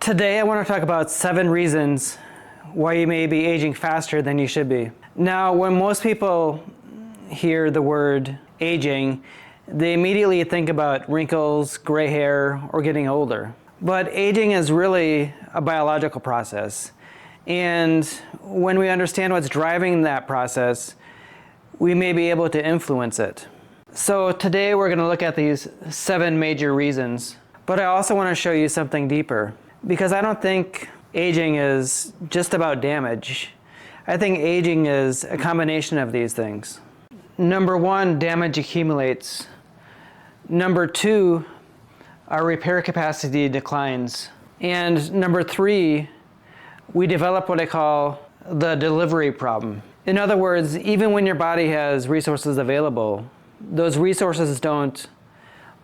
Today I want to talk about 7 reasons why you may be aging faster than you should be. Now, when most people hear the word aging, they immediately think about wrinkles, gray hair, or getting older. But aging is really a biological process. And when we understand what's driving that process, we may be able to influence it. So today we're going to look at these 7 major reasons. But I also want to show you something deeper, because I don't think aging is just about damage. I think aging is a combination of these things. Number 1, damage accumulates. Number 2, our repair capacity declines. And number 3, we develop what I call the delivery problem. In other words, even when your body has resources available, those resources don't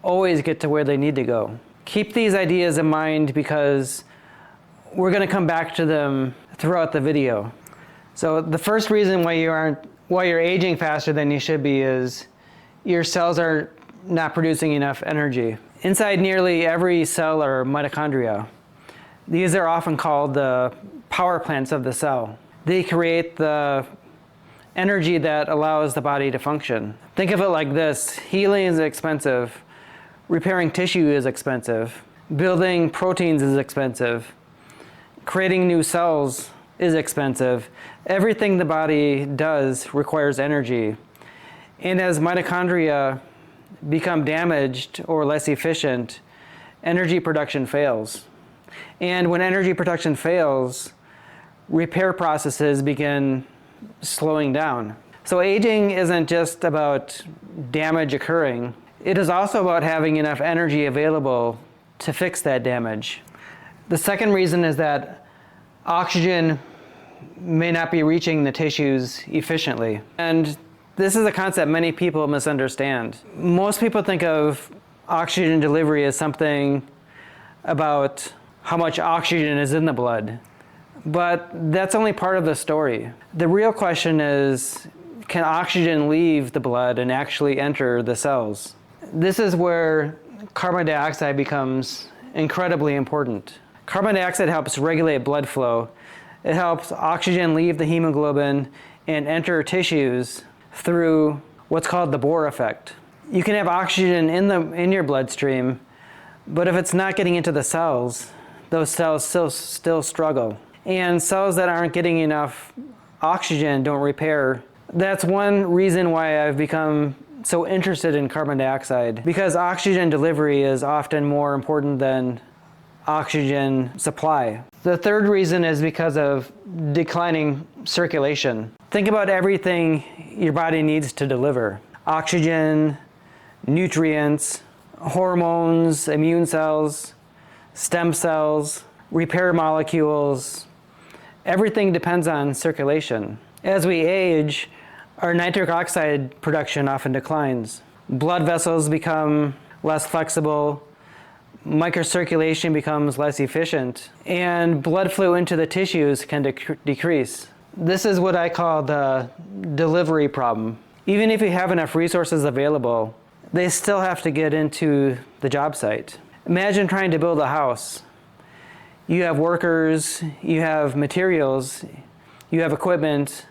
always get to where they need to go. Keep these ideas in mind because we're going to come back to them throughout the video. So the first reason why you're aging faster than you should be is your cells are not producing enough energy. Inside nearly every cell are mitochondria. These are often called the power plants of the cell. They create the energy that allows the body to function. Think of it like this: healing is expensive, repairing tissue is expensive, building proteins is expensive, creating new cells is expensive. Everything the body does requires energy. And as mitochondria become damaged or less efficient, energy production fails. And when energy production fails, repair processes begin slowing down. So aging isn't just about damage occurring. It is also about having enough energy available to fix that damage. The second reason is that oxygen may not be reaching the tissues efficiently. And this is a concept many people misunderstand. Most people think of oxygen delivery as something about how much oxygen is in the blood. But that's only part of the story. The real question is, can oxygen leave the blood and actually enter the cells? This is where carbon dioxide becomes incredibly important. Carbon dioxide helps regulate blood flow. It helps oxygen leave the hemoglobin and enter tissues through what's called the Bohr effect. You can have oxygen in your bloodstream, but if it's not getting into the cells, those cells still struggle. And cells that aren't getting enough oxygen don't repair. That's one reason why I've become so interested in carbon dioxide, because oxygen delivery is often more important than oxygen supply. The third reason is because of declining circulation. Think about everything your body needs to deliver: oxygen, nutrients, hormones, immune cells, stem cells, repair molecules. Everything depends on circulation. As we age, our nitric oxide production often declines. Blood vessels become less flexible, microcirculation becomes less efficient, and blood flow into the tissues can decrease. This is what I call the delivery problem. Even if you have enough resources available, they still have to get into the job site. Imagine trying to build a house. You have workers, you have materials, you have equipment,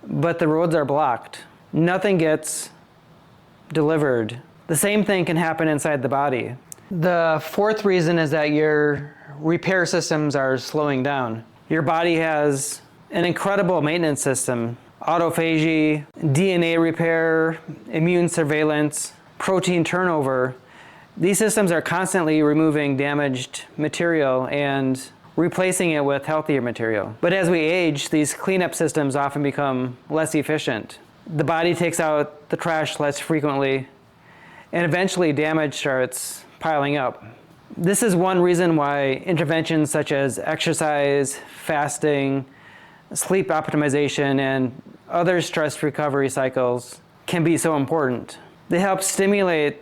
but the roads are blocked. Nothing gets delivered. The same thing can happen inside the body. The fourth reason is that your repair systems are slowing down. Your body has an incredible maintenance system: autophagy, DNA repair, immune surveillance, protein turnover. These systems are constantly removing damaged material and replacing it with healthier material. But as we age, these cleanup systems often become less efficient. The body takes out the trash less frequently, and eventually damage starts piling up. This is one reason why interventions such as exercise, fasting, sleep optimization, and other stress recovery cycles can be so important. They help stimulate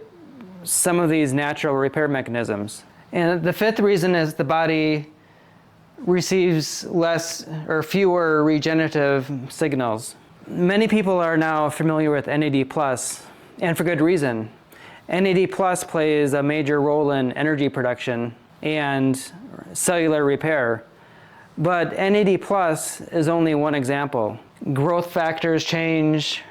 some of these natural repair mechanisms. And the fifth reason is the body receives less or fewer regenerative signals. Many people are now familiar with NAD+, and for good reason. NAD+ plays a major role in energy production. and cellular repair. But NAD plus is only one example. Growth factors change,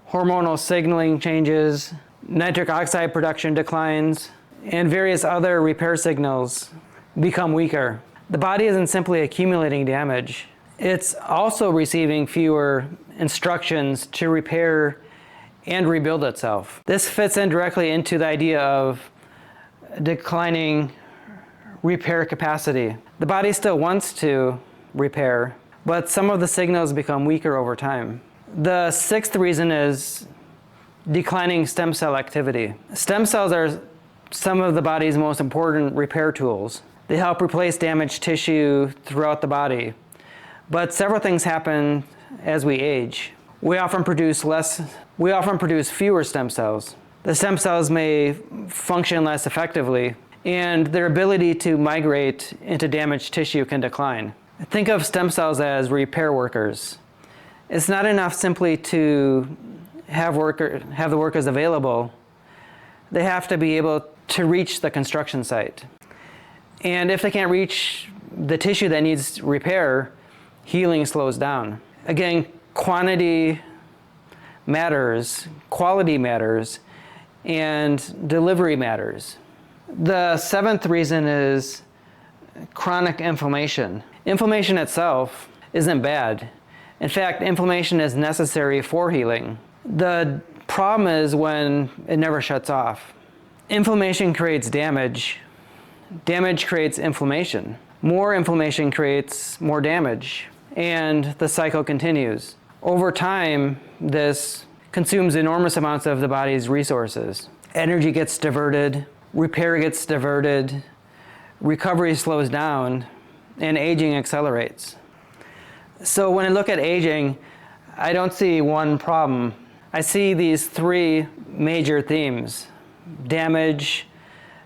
hormonal signaling changes, nitric oxide production declines, and various other repair signals become weaker. The body isn't simply accumulating damage, it's also receiving fewer instructions to repair and rebuild itself. This fits in directly into the idea of declining repair capacity. The body still wants to repair, but some of the signals become weaker over time. The sixth reason is declining stem cell activity. Stem cells are some of the body's most important repair tools. They help replace damaged tissue throughout the body. But several things happen as we age. We often produce fewer stem cells. The stem cells may function less effectively, and their ability to migrate into damaged tissue can decline. Think of stem cells as repair workers. It's not enough simply to have the workers available. They have to be able to reach the construction site. And if they can't reach the tissue that needs repair, healing slows down. Again, quantity matters, quality matters, and delivery matters. The seventh reason is chronic inflammation. Inflammation itself isn't bad. In fact, inflammation is necessary for healing. The problem is when it never shuts off. Inflammation creates damage. Damage creates inflammation. More inflammation creates more damage, and the cycle continues. Over time, this consumes enormous amounts of the body's resources. Energy gets diverted, repair gets diverted, recovery slows down, and aging accelerates. So when I look at aging, I don't see one problem. I see these three major themes: damage,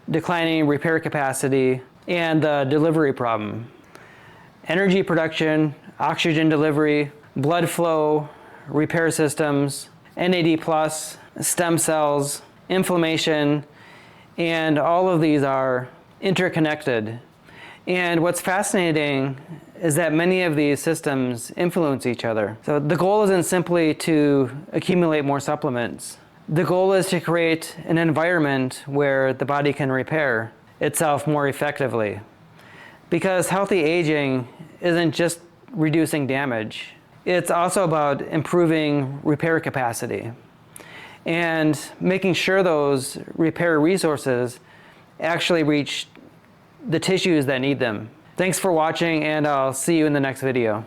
declining repair capacity, and the delivery problem. Energy production, oxygen delivery, blood flow, repair systems, NAD+, stem cells, inflammation, and all of these are interconnected. And what's fascinating is that many of these systems influence each other. So the goal isn't simply to accumulate more supplements. The goal is to create an environment where the body can repair itself more effectively. Because healthy aging isn't just reducing damage, it's also about improving repair capacity and making sure those repair resources actually reach the tissues that need them. Thanks for watching, and I'll see you in the next video.